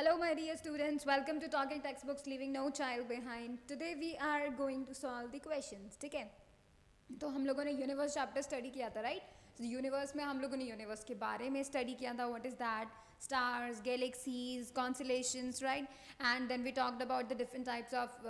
Hello, my dear students. Welcome to Talking Textbooks, Leaving No Child Behind. Today we are going to solve the questions. ठीक है, तो हम लोगों ने universe chapter study किया था, राइट? यूनिवर्स में हम लोगों ने यूनिवर्स के बारे में स्टडी किया था. What is that? Stars, galaxies, constellations, right? And then we talked about the different types of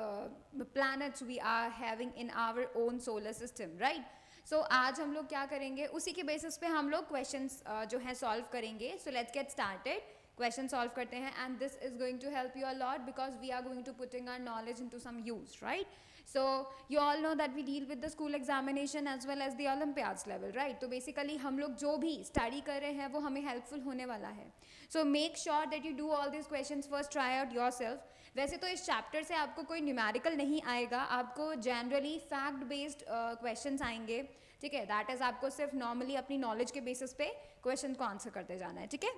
planets we are having in our own solar system, right? So आज हम लोग क्या करेंगे, उसी के बेसिस पे हम लोग क्वेश्चंस जो है सॉल्व करेंगे. So let's get started. Question solve करते हैं and this is going to help you a lot because we are going to putting our knowledge into some use, right? So you all know that we deal with the school examination as well as the Olympiads level, right? तो basically हम लोग जो भी study कर रहे हैं वो हमें helpful होने वाला है. So make sure that you do all these questions first, try out yourself. वैसे तो इस chapter से आपको कोई numerical नहीं आएगा, आपको generally fact based questions आएंगे, ठीक है? That is आपको सिर्फ normally अपनी knowledge के basis पे question को answer करते जाना है, ठीक है?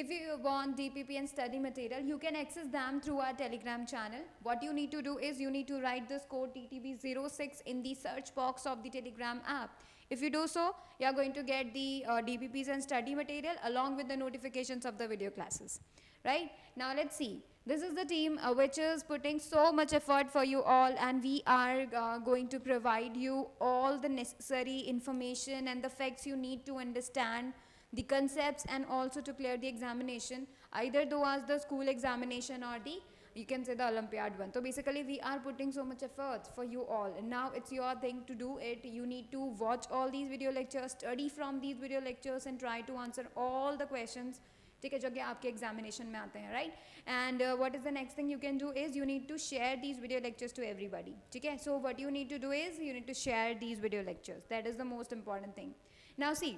If you want DPP and study material, you can access them through our Telegram channel. What you need to do is you need to write this code TTB06 in the search box of the Telegram app. If you do so, you are going to get the DPPs and study material along with the notifications of the video classes. Right? Now let's see. This is the team which is putting so much effort for you all, and we are going to provide you all the necessary information and the facts you need to understand the concepts and also to clear the examination, either towards the school examination or the, you can say, the Olympiad one. So basically we are putting so much efforts for you all, and now it's your thing to do it. You need to watch all these video lectures, study from these video lectures and try to answer all the questions, ठीक है, जो कि आपके examination में आते हैं, right? And what is the next thing you can do is you need to share these video lectures to everybody, ठीक है? So what you need to do is you need to share these video lectures. That is the most important thing. Now see,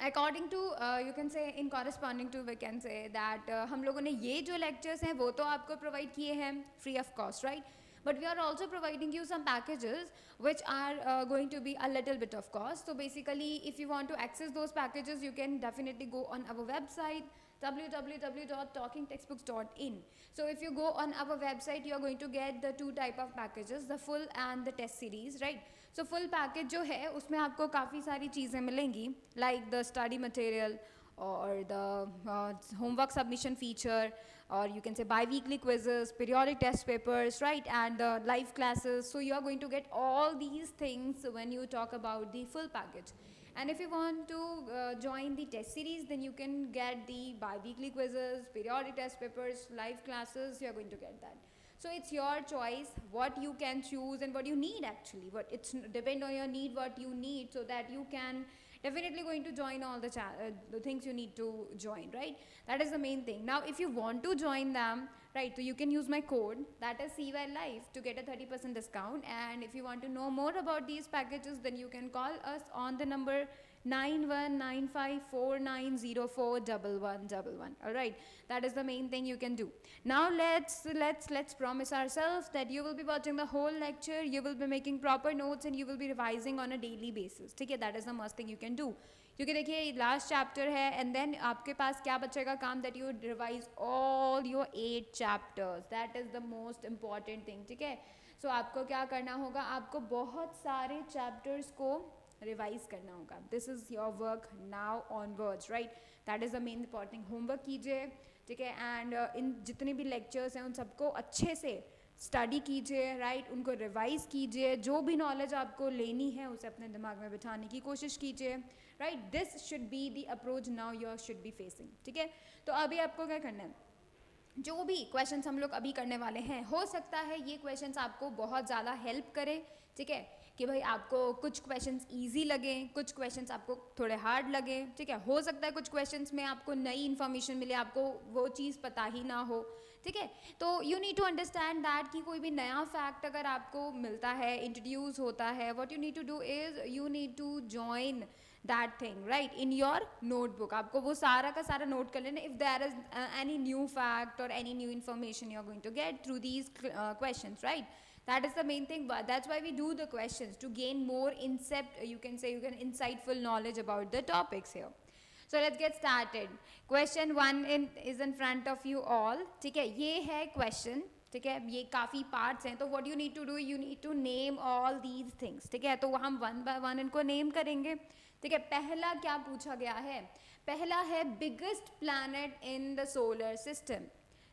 according to you can say in corresponding to we can say that हम लोगों ने ये जो lectures हैं वो तो आपको provide किए हैं free of cost, right? But we are also providing you some packages which are going to be a little bit of cost. So basically, if you want to access those packages, you can definitely go on our website www.talkingtextbooks.in. So if you go on our website, you are going to get the two type of packages, the full and the test series, right? So full package जो है उसमें आपको काफ़ी सारी चीज़ें मिलेंगी, like the study material or the homework submission feature, or you can say bi-weekly quizzes, periodic test papers, right? And the live classes. So you are going to get all these things when you talk about the full package. And if you want to join the test series, then you can get the bi-weekly quizzes, periodic test papers, live classes. You are going to get that. So it's your choice what you can choose and what you need actually. What it's depend on your need, what you need, so that you can definitely going to join all the things you need to join, right? That is the main thing. Now if you want to join them, right, so you can use my code, that is CYLIFE, to get a 30% discount. And if you want to know more about these packages, then you can call us on the number 919549041111. All right, that is the main thing you can do. Now let's promise ourselves that you will be watching the whole lecture, you will be making proper notes, and you will be revising on a daily basis, ठीक है? That is the most thing you can do. क्योंकि देखिए last chapter है and then आपके पास क्या बचेगा काम, that you revise all your 8 chapters. That is the most important thing, ठीक है? सो आपको क्या करना होगा, आपको बहुत सारे चैप्टर्स को रिवाइज करना होगा. This is your work now onwards, right? That is the main important. Homework कीजिए, ठीक है? एंड इन जितने भी लेक्चर्स हैं उन सबको अच्छे से स्टडी कीजिए, राइट? उनको रिवाइज कीजिए. जो भी नॉलेज आपको लेनी है उसे अपने दिमाग में बिठाने की कोशिश कीजिए, right? This should be the approach now you should be facing, ठीक है? तो अभी आपको क्या करना है, जो भी क्वेश्चंस हम लोग अभी करने वाले हैं, हो सकता है ये क्वेश्चंस आपको बहुत ज़्यादा हेल्प करें, ठीक है? कि भाई आपको कुछ क्वेश्चंस इजी लगे, कुछ क्वेश्चंस आपको थोड़े हार्ड लगे, ठीक है? हो सकता है कुछ क्वेश्चंस में आपको नई इन्फॉर्मेशन मिले, आपको वो चीज़ पता ही ना हो, ठीक है? तो you need to understand that कि कोई भी नया फैक्ट अगर आपको मिलता है, इंट्रोड्यूस होता है, what you need to do is you need to join that thing, right, in your notebook. आपको वो सारा का सारा नोट कर लेना. If there is any new fact or any new information you are going to get through these questions, right? That is the main thing. But that's why we do the questions, to gain more you can say, insightful knowledge about the topics here. So let's get started. Question 1 is in front of you all, ठीक है? ये है question, ठीक है, ये काफ़ी parts हैं, तो what you need to do, you need to name all these things, ठीक है। तो हम वन बाय वन इनको नेम करेंगे, ठीक है। पहला क्या पूछा गया है, पहला है biggest planet in the solar system,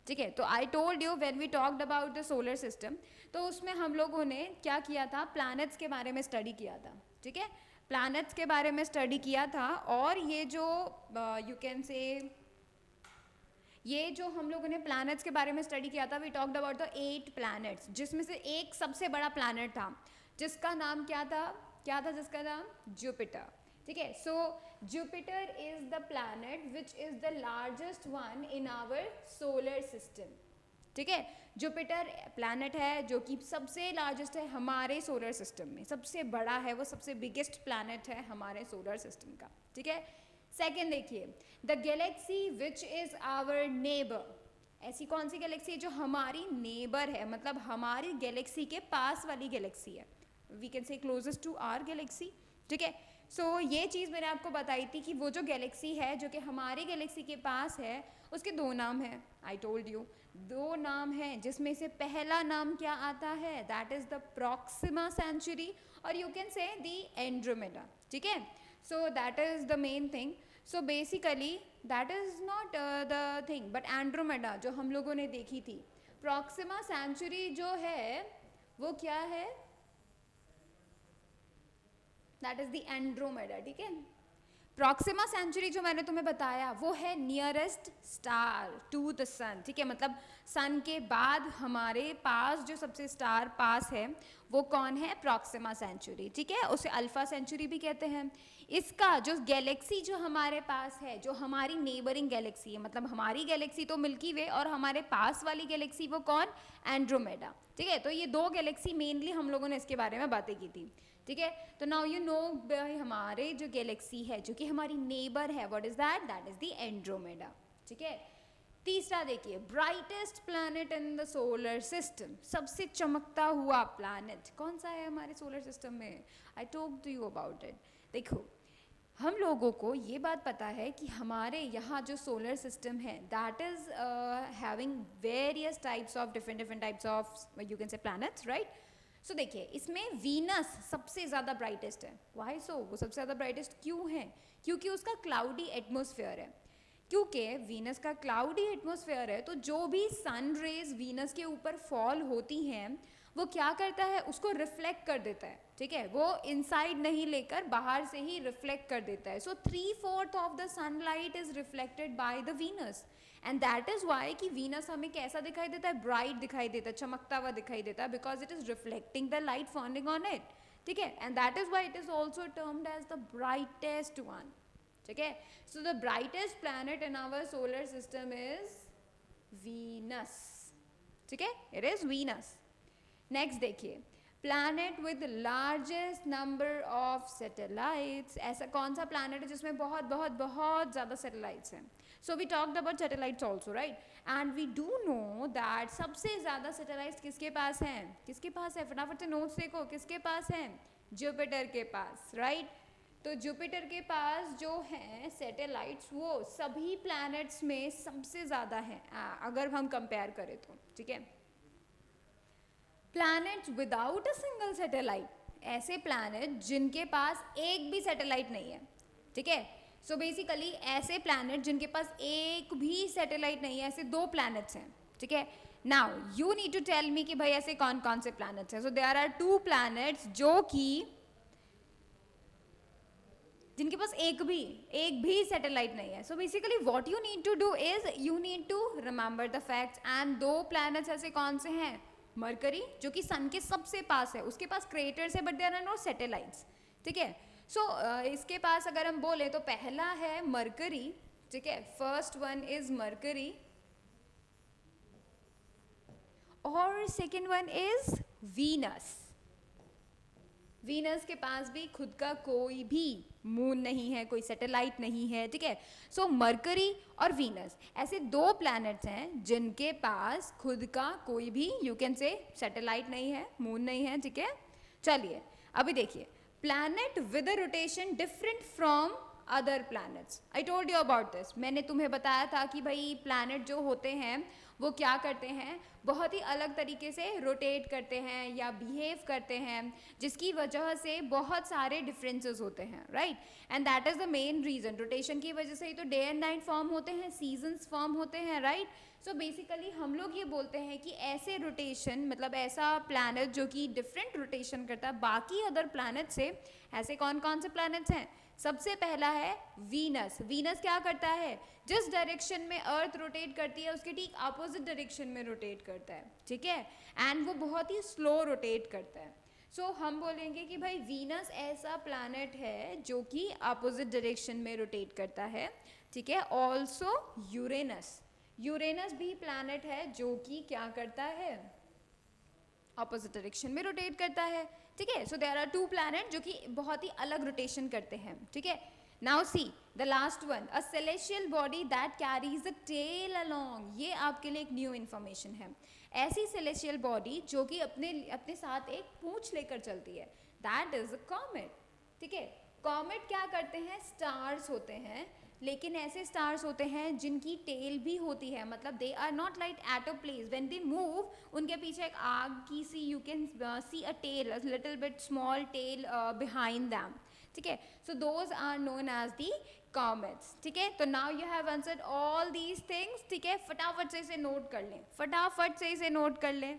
ठीक है। तो I told you when we talked about the solar system, तो उसमें हम लोगों ने क्या किया था, प्लैनेट्स के बारे में स्टडी किया था, ठीक है, प्लैनेट्स के बारे में स्टडी किया था। और ये जो यू कैन से, ये जो हम लोगों ने प्लैनेट्स के बारे में स्टडी किया था, we talked about the 8 planets, जिसमें से एक सबसे बड़ा प्लैनेट था जिसका नाम क्या था, क्या था जिसका नाम, जुपिटर, ठीक है। So Jupiter is the planet which is the largest one in our solar system, ठीक है। जुपिटर प्लैनेट है जो कि सबसे लार्जेस्ट है हमारे सोलर सिस्टम में, सबसे बड़ा है वो, सबसे बिगेस्ट प्लैनेट है हमारे सोलर सिस्टम का, ठीक है। सेकेंड देखिए, the galaxy which is our neighbour, ऐसी कौन सी गैलेक्सी है जो हमारी नेबर है, मतलब हमारी गैलेक्सी के पास वाली गैलेक्सी है, we can say closest to our galaxy, ठीक है। सो ये चीज़ मैंने आपको बताई थी कि वो जो गैलेक्सी है जो कि हमारी गैलेक्सी के पास है, उसके दो नाम हैं, आई टोल्ड यू, दो नाम हैं, जिसमें से पहला नाम क्या आता है, that is the Proxima Centauri, और you can say the Andromeda, ठीक है। So that is the main thing, so basically that is not the thing, but Andromeda जो हम लोगों ने देखी थी, प्रॉक्सिमा सेंचुरी जो है वो क्या है, दैट इज द एंड्रोमेडा, ठीक है। प्रॉक्सिमा सेंचुरी जो मैंने तुम्हें बताया वो है नियरेस्ट स्टार टू द सन, ठीक है, मतलब सन के बाद हमारे पास जो सबसे स्टार पास है वो कौन है, प्रॉक्सिमा सेंचुरी, ठीक है, उसे अल्फा सेंचुरी भी कहते हैं। इसका जो गैलेक्सी जो हमारे पास है, जो हमारी नेबरिंग गैलेक्सी है, मतलब हमारी गैलेक्सी तो मिल्की वे और हमारे पास वाली गैलेक्सी वो कौन, एंड्रोमेडा, ठीक है। तो ये दो गैलेक्सी मेनली हम लोगों ने इसके बारे में बातें की थी, ठीक है। तो नाउ यू नो हमारे जो गैलेक्सी है जो कि हमारी नेबर है, what is that, that is the Andromeda, ठीक है। तीसरा देखिए, brightest planet in the solar system, सबसे चमकता हुआ प्लैनेट कौन सा है हमारे सोलर सिस्टम में, I talked to you about it. देखो हम लोगों को ये बात पता है कि हमारे यहाँ जो सोलर सिस्टम है that is having various types of different types of you can say planets, right. So देखिए इसमें वीनस सबसे ज़्यादा ब्राइटेस्ट है, वाई सो, वो सबसे ज़्यादा ब्राइटेस्ट क्यों है, क्योंकि उसका क्लाउडी एटमॉस्फेयर है, क्योंकि वीनस का क्लाउडी एटमॉस्फेयर है, तो जो भी सन रेज वीनस के ऊपर फॉल होती हैं वो क्या करता है, उसको रिफ्लेक्ट कर देता है, ठीक है, वो इनसाइड नहीं लेकर बाहर से ही रिफ्लेक्ट कर देता है। So 3/4 of the sunlight is reflected by the Venus, and that is why कि वीनस हमें कैसा दिखाई देता है, ब्राइट दिखाई देता है, चमकता हुआ दिखाई देता है, because it is reflecting the light falling on it, ठीक है, and that is why it is also termed as the brightest one, ठीक है। So the brightest planet in our solar system is Venus, ठीक है, it is Venus. Next देखिए, planet with largest number of satellites, ऐसा कौन सा planet है जिसमें बहुत बहुत बहुत ज़्यादा सैटेलाइट्स हैं। So we talked about satellites also, right, and we do know that सबसे ज़्यादा सैटेलाइट्स किसके पास हैं, किसके पास है, फटाफट से नोट्स देखो, किसके पास हैं, जुपिटर के पास, राइट। तो जुपिटर के पास जो हैं सैटेलाइट्स वो सभी प्लैनेट्स में सबसे ज़्यादा हैं अगर हम कंपेयर करें तो, ठीक है। Planets without a single satellite, ऐसे प्लैनेट जिनके पास एक भी सैटेलाइट नहीं है, ठीक है। सो बेसिकली ऐसे प्लैनेट जिनके पास एक भी सैटेलाइट नहीं है, ऐसे 2 प्लैनेट्स हैं, ठीक है। Now you need to tell me कि भाई ऐसे कौन कौन से प्लैनेट्स हैं। सो देयर आर 2 प्लैनेट्स जो कि जिनके पास एक भी सैटेलाइट नहीं है। So basically what you need to do is you need to remember the facts, and 2 planets ऐसे कौन से हैं, मरकरी जो कि सन के सबसे पास है, उसके पास क्रेटर्स है but there are no satellites, ठीक है। सो इसके पास अगर हम बोले तो पहला है मरकरी, ठीक है, फर्स्ट वन इज मरकरी, और second one is Venus. Venus के पास भी खुद का कोई भी मून नहीं है, कोई सैटेलाइट नहीं है, ठीक है। सो मरकरी और वीनस ऐसे 2 प्लैनेट्स हैं जिनके पास खुद का कोई भी यू कैन से सैटेलाइट नहीं है, मून नहीं है, ठीक है। चलिए अभी देखिए, planet with a rotation different from other planets, I told you about this, मैंने तुम्हें बताया था कि भाई प्लैनेट जो होते हैं वो क्या करते हैं, बहुत ही अलग तरीके से रोटेट करते हैं या बिहेव करते हैं, जिसकी वजह से बहुत सारे डिफरेंसेस होते हैं, right. And that is the main reason, rotation की वजह से ही तो डे एंड नाइट फॉर्म होते हैं, सीजन्स फॉर्म होते हैं, राइट। सो बेसिकली हम लोग ये बोलते हैं कि ऐसे रोटेशन, मतलब ऐसा प्लैनेट जो कि डिफरेंट रोटेशन करता है बाकी अदर प्लैनेट से, ऐसे कौन कौन से प्लैनेट्स हैं। सबसे पहला है वीनस। वीनस क्या करता है, जिस डायरेक्शन में अर्थ रोटेट करती है उसके ठीक अपोजिट डायरेक्शन में रोटेट करता है, ठीक है। एंड वो बहुत ही स्लो रोटेट करता है। सो हम बोलेंगे कि भाई वीनस ऐसा प्लैनेट है जो कि अपोजिट डायरेक्शन में रोटेट करता है, ठीक है। ऑल्सो यूरेनस, यूरेनस भी प्लैनेट है जो कि क्या करता है, ऑपोजिट डायरेक्शन में रोटेट करता है, ठीक है। So there are two planet जो कि बहुत ही अलग रोटेशन करते हैं, ठीक है। Now see the last one, a celestial body that carries a tail along. ये आपके लिए एक न्यू इन्फॉर्मेशन है। ऐसी सेलेस्टियल बॉडी जो कि अपने अपने साथ एक पूंछ लेकर चलती है, दैट इज अ कॉमेट, ठीक है। कॉमेट क्या करते हैं, स्टार्स होते हैं, लेकिन ऐसे स्टार्स होते हैं जिनकी टेल भी होती है, मतलब they are not like at a place, when they move उनके पीछे एक आग की सी, you can see a tail, a little bit small tail behind them, ठीक है। So those are known as the comets, ठीक है। तो now you have answered all these things, ठीक है। फटाफट से इसे नोट कर लें, फटाफट से इसे नोट कर लें।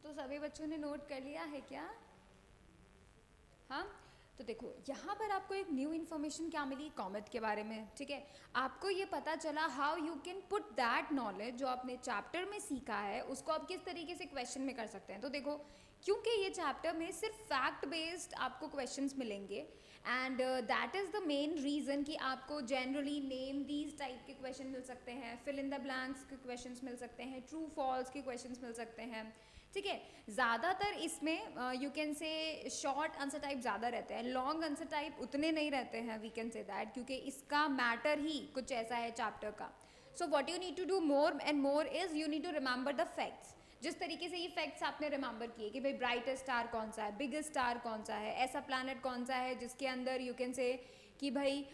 तो सभी बच्चों ने नोट कर लिया है क्या? हाँ, तो देखो यहाँ पर आपको एक न्यू इन्फॉर्मेशन क्या मिली कॉमेट के बारे में, ठीक है। आपको ये पता चला how you can put that knowledge जो आपने चैप्टर में सीखा है उसको आप किस तरीके से क्वेश्चन में कर सकते हैं। तो देखो, क्योंकि ये चैप्टर में सिर्फ फैक्ट बेस्ड आपको क्वेश्चंस मिलेंगे, and that is the main reason कि आपको जनरली नेम दीज टाइप के क्वेश्चन मिल सकते हैं, फिल इन द ब्लैंक्स के क्वेश्चंस मिल सकते हैं, ट्रू फॉल्स के क्वेश्चंस मिल सकते हैं, ठीक है। ज़्यादातर इसमें यू कैन से शॉर्ट आंसर टाइप ज़्यादा रहते हैं, लॉन्ग आंसर टाइप उतने नहीं रहते हैं, वी कैन से दैट, क्योंकि इसका मैटर ही कुछ ऐसा है चैप्टर का। So what you need to do more and more is you need to remember the facts. जिस तरीके से ये फैक्ट्स आपने रिमेंबर किए कि भाई ब्राइटेस्ट स्टार कौन सा है, बिगेस्ट स्टार कौन सा है, ऐसा प्लैनेट कौन सा है जिसके अंदर यू कैन से कि भाई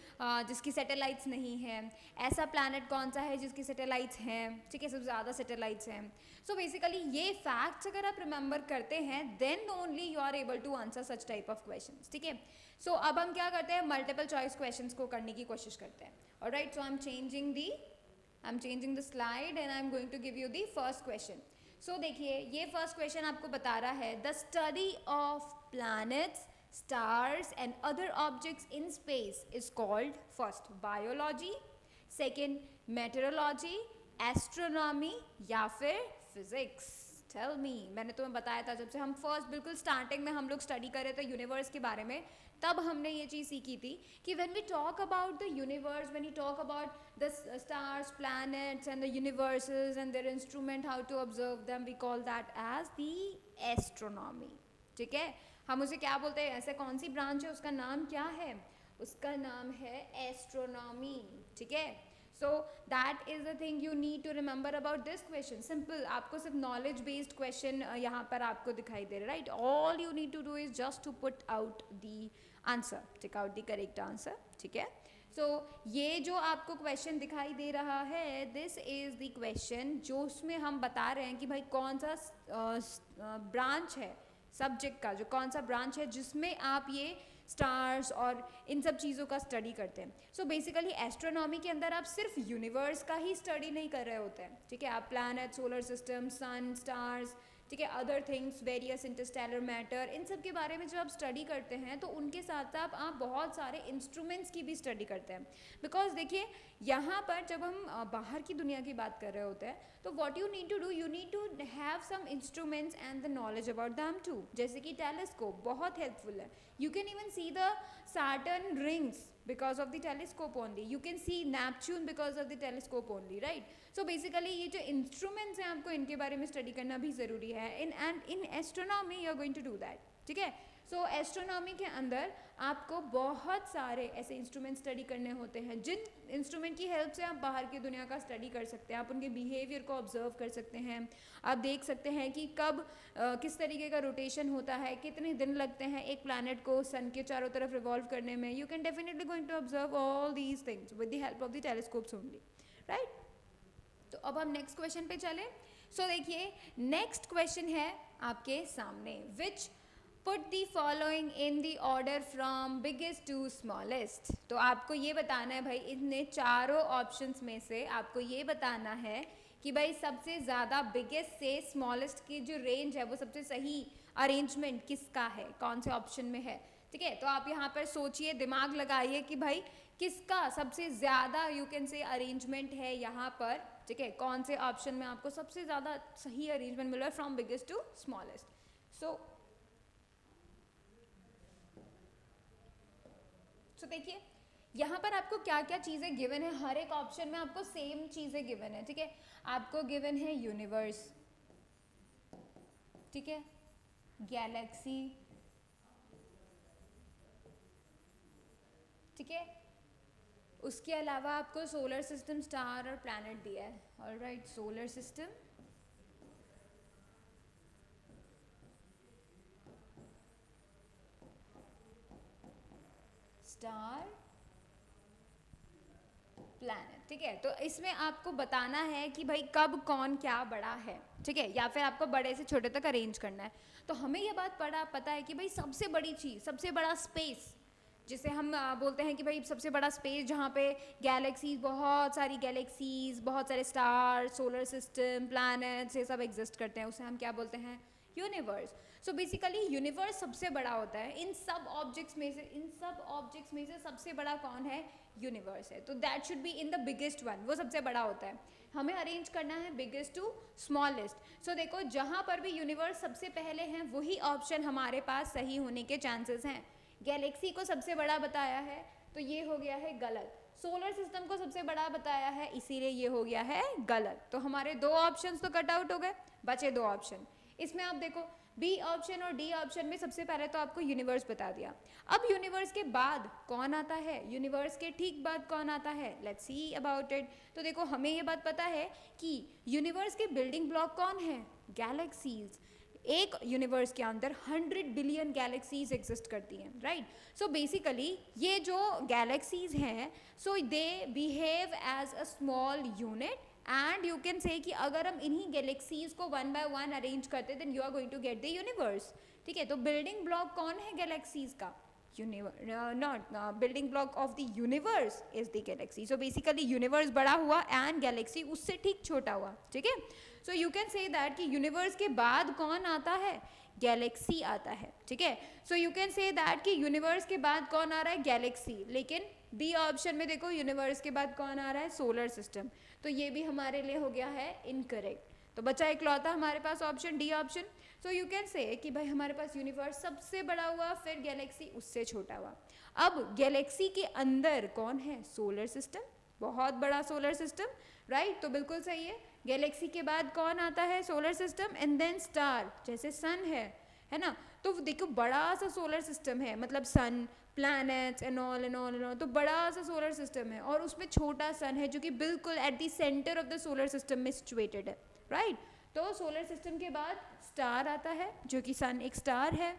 जिसकी सैटेलाइट्स नहीं हैं, ऐसा प्लैनेट कौन सा है जिसकी सैटेलाइट्स हैं, ठीक है, सबसे ज़्यादा सैटेलाइट्स हैं। सो बेसिकली ये फैक्ट्स अगर आप रिमेंबर करते हैं then only you are able to answer such type of questions, ठीक है। सो अब हम क्या करते हैं, मल्टीपल चॉइस क्वेश्चंस को करने की कोशिश करते हैं। Alright, so I am changing the slide and I am going to give you the first question. So देखिए, ये फर्स्ट क्वेश्चन आपको बता रहा है the study of planets, stars and other objects in space is called first biology, second meteorology, astronomy या फिर physics. Tell me, मैंने तुम्हें बताया था जब से हम फर्स्ट बिल्कुल स्टार्टिंग में हम लोग स्टडी कर रहे थे यूनिवर्स के बारे में, तब हमने ये चीज़ सीखी थी कि when we talk about the universe, when you talk about the stars, planets and the universes and their instrument, how to observe them, we call that as the astronomy, ठीक है। हम उसे क्या बोलते हैं, ऐसे कौन सी ब्रांच है उसका नाम क्या है, उसका नाम है एस्ट्रोनॉमी, ठीक है। So that is the thing you need to remember about this question. Simple, आपको सिर्फ नॉलेज बेस्ड क्वेश्चन यहाँ पर आपको दिखाई दे रहा है, right. All you need to do is just to put out the answer, take out the correct answer, ठीक है। सो ये जो आपको क्वेश्चन दिखाई दे रहा है, दिस इज द क्वेश्चन जो उसमें हम बता रहे हैं कि भाई कौन सा ब्रांच है सब्जेक्ट का, जो कौन सा ब्रांच है जिसमें आप ये स्टार्स और इन सब चीज़ों का स्टडी करते हैं. सो बेसिकली एस्ट्रोनॉमी के अंदर आप सिर्फ यूनिवर्स का ही स्टडी नहीं कर रहे होते हैं, ठीक है. आप planet, solar system, sun, stars, ठीक है, other things, various interstellar matter, इन सब के बारे में जब आप स्टडी करते हैं तो उनके साथ साथ आप बहुत सारे इंस्ट्रूमेंट्स की भी स्टडी करते हैं. बिकॉज देखिए यहाँ पर जब हम बाहर की दुनिया की बात कर रहे होते हैं तो what you need to do, you need to have some instruments and the knowledge about them too. जैसे कि टेलीस्कोप बहुत हेल्पफुल है. You can even see the Saturn rings because of the telescope only. You can see Neptune because of the telescope only, right? So basically ये जो instruments हैं आपको इनके बारे में study करना भी ज़रूरी है. In astronomy you are going to do that, ठीक है. सो एस्ट्रोनॉमी के अंदर आपको बहुत सारे ऐसे इंस्ट्रूमेंट स्टडी करने होते हैं जिन इंस्ट्रूमेंट की हेल्प से आप बाहर की दुनिया का स्टडी कर सकते हैं. आप उनके बिहेवियर को ऑब्जर्व कर सकते हैं. आप देख सकते हैं कि कब किस तरीके का रोटेशन होता है, कितने दिन लगते हैं एक प्लैनेट को सन के चारों तरफ रिवॉल्व करने में. You can definitely going to observe all these things with the help of the telescopes only, right. तो अब हम नेक्स्ट क्वेश्चन पे चलें. सो देखिए नेक्स्ट क्वेश्चन है आपके सामने. विच Put the following in the order from biggest to smallest. तो आपको ये बताना है भाई इतने चारों ऑप्शंस में से आपको ये बताना है कि भाई सबसे ज़्यादा बिगेस्ट से स्मॉलेस्ट की जो रेंज है वो सबसे सही अरेंजमेंट किसका है, कौन से ऑप्शन में है, ठीक है. तो आप यहाँ पर सोचिए, दिमाग लगाइए कि भाई किसका सबसे ज़्यादा यू कैन से अरेंजमेंट है यहाँ पर, ठीक है. कौन से ऑप्शन में आपको सबसे ज़्यादा सही अरेंजमेंट मिल रहा है फ्रॉम बिगेस्ट टू स्मॉलेस्ट. सो देखिए यहाँ पर आपको क्या क्या चीज़ें गिवन है. हर एक ऑप्शन में आपको सेम चीज़ें गिवन है, ठीक है. आपको गिवन है यूनिवर्स, ठीक है, गैलेक्सी, ठीक है. उसके अलावा आपको सोलर सिस्टम, स्टार और प्लैनेट दिया है. Alright, solar system, star, planet, ठीक है. तो इसमें आपको बताना है कि भाई कब कौन क्या बड़ा है, ठीक है, या फिर आपको बड़े से छोटे तक अरेंज करना है. तो हमें ये बात पता है कि भाई सबसे बड़ी चीज़, सबसे बड़ा स्पेस जिसे हम बोलते हैं कि भाई सबसे बड़ा स्पेस जहाँ पे गैलेक्सीज, बहुत सारी गैलेक्सीज, बहुत सारे स्टार, सोलर सिस्टम, प्लैनेट्स, ये सब एग्जिस्ट करते हैं, उसे हम क्या बोलते हैं, यूनिवर्स. सो बेसिकली यूनिवर्स सबसे बड़ा होता है इन सब ऑब्जेक्ट्स में से सबसे बड़ा कौन है, यूनिवर्स है. तो that should be in the biggest one, वो सबसे बड़ा होता है. हमें अरेंज करना है बिगेस्ट टू स्मॉलेस्ट. सो देखो जहाँ पर भी यूनिवर्स सबसे पहले हैं वही ऑप्शन हमारे पास सही होने के चांसेस हैं. गैलेक्सी को सबसे बड़ा बताया है तो ये हो गया है गलत. सोलर सिस्टम को सबसे बड़ा बताया है इसीलिए ये हो गया है गलत. तो हमारे दो ऑप्शंस तो कट आउट हो गए, बचे दो ऑप्शन. इसमें आप देखो बी ऑप्शन और डी ऑप्शन में सबसे पहले तो आपको यूनिवर्स बता दिया. अब यूनिवर्स के बाद कौन आता है, यूनिवर्स के ठीक बाद कौन आता है, लेट्स सी अबाउट इट. तो देखो हमें ये बात पता है कि यूनिवर्स के बिल्डिंग ब्लॉक कौन है, गैलेक्सीज. एक यूनिवर्स के अंदर 100 बिलियन गैलेक्सीज एग्जिस्ट करती हैं, राइट. सो बेसिकली ये जो गैलेक्सीज हैं so they behave as a small unit and you can say कि अगर हम इन्हीं गैलेक्सीज को वन बाय वन अरेंज करते then you are going to get the universe, ठीक है. तो बिल्डिंग ब्लॉक कौन है गैलेक्सीज का, not building block of the universe is the galaxy. So basically universe बड़ा हुआ एंड गैलेक्सी उससे ठीक छोटा हुआ, ठीक है. So you can say that कि यूनिवर्स के बाद कौन आता है, गैलेक्सी आता है, ठीक है. So you can say that कि यूनिवर्स के बाद कौन आ रहा है, गैलेक्सी. लेकिन डी ऑप्शन में देखो यूनिवर्स के बाद कौन आ रहा है, सोलर सिस्टम. तो ये भी हमारे लिए हो गया है इनकरेक्ट. तो बचा इकलौता हमारे पास option D option. So you can say कि भाई हमारे पास यूनिवर्स सबसे बड़ा हुआ, फिर गैलेक्सी उससे छोटा हुआ. अब गैलेक्सी के अंदर कौन है, सोलर सिस्टम, बहुत बड़ा सोलर सिस्टम, राइट. तो बिल्कुल सही है. गैलेक्सी के बाद कौन आता है, solar system and then star, जैसे सन है ना. तो देखो बड़ा सा सोलर सिस्टम है, मतलब sun, planets and all and all and all. तो बड़ा सा सोलर सिस्टम है और उसमें छोटा सन है जो कि बिल्कुल at the centre of the solar system में सिचुएटेड है, राइट. तो सोलर सिस्टम के बाद स्टार आता है जो कि सन एक स्टार है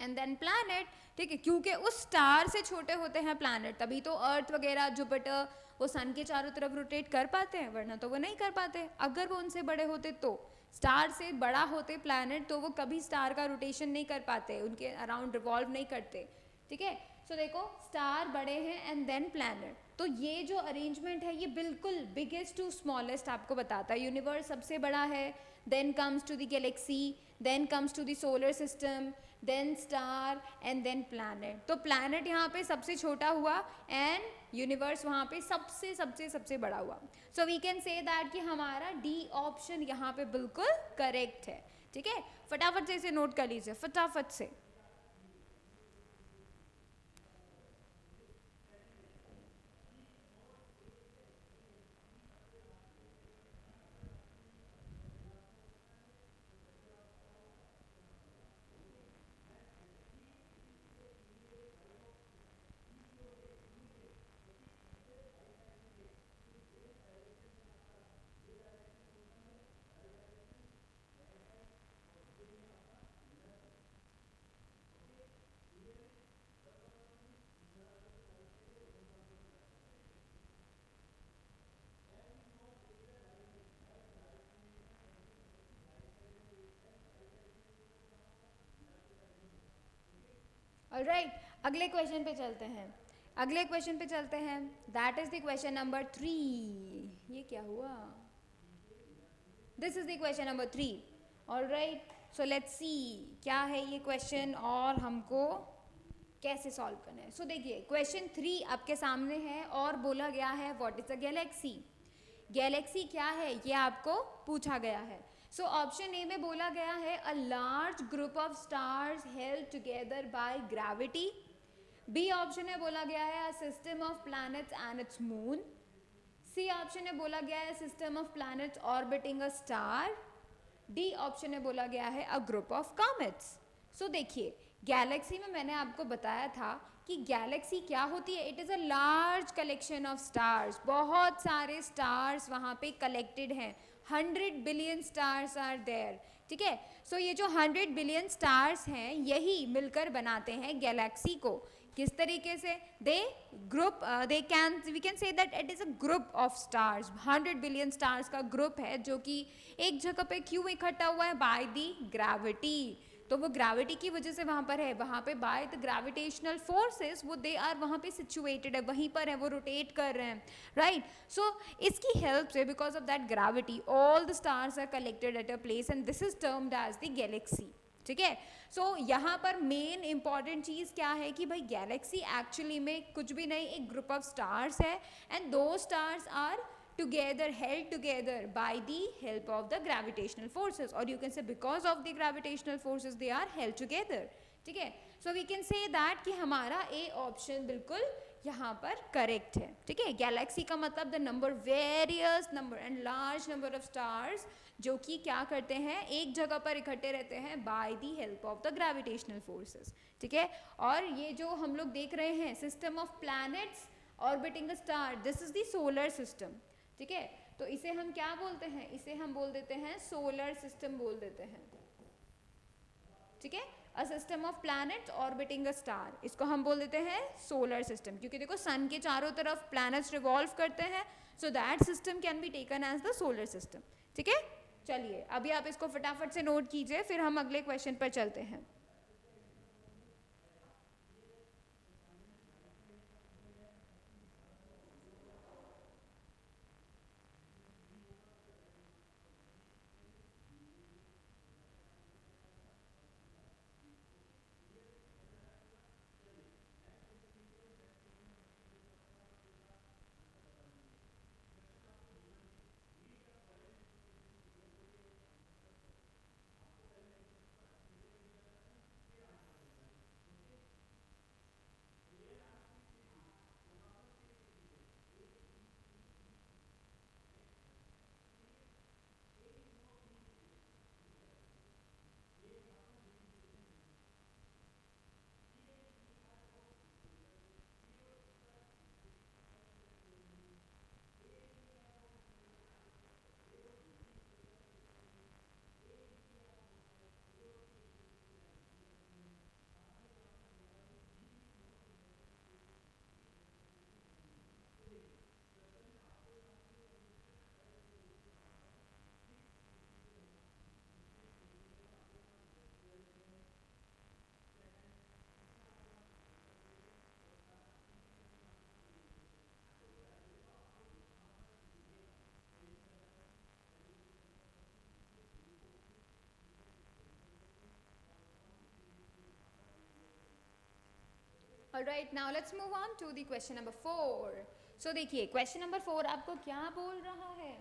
एंड देन प्लैनेट, ठीक है. क्योंकि उस स्टार से छोटे होते हैं प्लैनेट तभी तो अर्थ वगैरह, जुपिटर, वो सन के चारों तरफ रोटेट कर पाते हैं, वरना तो वो नहीं कर पाते. अगर वो उनसे बड़े होते तो, स्टार से बड़ा होते प्लैनेट तो वो कभी स्टार का रोटेशन नहीं कर पाते, उनके अराउंड रिवॉल्व नहीं करते, ठीक है। सो देखो स्टार बड़े हैं एंड देन प्लैनेट, तो ये जो अरेंजमेंट है ये बिल्कुल बिगेस्ट टू स्मॉलेस्ट आपको बताता है। यूनिवर्स सबसे बड़ा है, then comes to the galaxy, then comes to the solar system, then star and then planet. तो प्लैनेट यहाँ पे सबसे छोटा हुआ एंड यूनिवर्स वहाँ पे सबसे सबसे सबसे बड़ा हुआ। So we can say that कि हमारा डी ऑप्शन यहाँ पे बिल्कुल करेक्ट है। ठीक है, फटाफट से इसे नोट कर लीजिए, फटाफट से। ऑलराइट, अगले क्वेश्चन पे चलते हैं, अगले क्वेश्चन पे चलते हैं। That is the question number 3। ये क्या हुआ? This is the question number 3। Alright, so let's see क्या है ये क्वेश्चन और हमको कैसे सॉल्व करना है। सो देखिए क्वेश्चन 3 आपके सामने है और बोला गया है what is a Galaxy. Galaxy क्या है ये आपको पूछा गया है। सो ऑप्शन ए में बोला गया है a large group of stars held together by gravity. B option में बोला गया है a system of planets and its moon. C option में बोला गया है system of planets orbiting a star. D option में बोला गया है a group of comets. So देखिए गैलेक्सी में मैंने आपको बताया था कि गैलेक्सी क्या होती है, it is a large collection of stars. बहुत सारे स्टार्स वहाँ पे कलेक्टेड हैं, 100 बिलियन स्टार्स आर देयर। ठीक है, सो ये जो 100 बिलियन स्टार्स हैं यही मिलकर बनाते हैं गैलेक्सी को। किस तरीके से? They group, they can, we can say that it is a group of stars. 100 billion stars का ग्रुप है जो कि एक जगह पे क्यों इकट्ठा हुआ है? By the gravity. तो वो ग्रेविटी की वजह से वहाँ पर है, वहाँ पे बाय द ग्रेविटेशनल फोर्सेस वो दे आर वहाँ पे सिचुएटेड है, वहीं पर है, वो रोटेट कर रहे हैं, राइट। सो इसकी हेल्प से because of that gravity all the stars are collected at a place and this is termed as the galaxy. ठीक है, सो यहाँ पर मेन इंपॉर्टेंट चीज़ क्या है कि भाई गैलेक्सी एक्चुअली में कुछ भी नहीं, एक ग्रुप ऑफ स्टार्स है एंड दो stars are together, held together by the help of the gravitational forces, or you can say because of the gravitational forces they are held together. ठीक है, so we can say that कि हमारा A option बिल्कुल यहाँ पर correct है। ठीक है, गैलेक्सी का मतलब the number, various number and large number of stars जो कि क्या करते हैं, एक जगह पर इकट्ठे रहते हैं by the help of the gravitational forces. ठीक है, और ये जो हम लोग देख रहे हैं system of planets orbiting a star, this is the solar system. ठीक है, तो इसे हम क्या बोलते हैं? इसे हम बोल देते हैं सोलर सिस्टम बोल देते हैं। ठीक है, a system of planets orbiting a star, इसको हम बोल देते हैं सोलर सिस्टम, क्योंकि देखो सन के चारों तरफ प्लैनेट्स रिवॉल्व करते हैं, so that system can be taken as the solar system. ठीक है, चलिए अभी आप इसको फटाफट से नोट कीजिए, फिर हम अगले क्वेश्चन पर चलते हैं। Alright, now let's move on to the question number 4. So देखिए क्वेश्चन नंबर 4 आपको क्या बोल रहा है.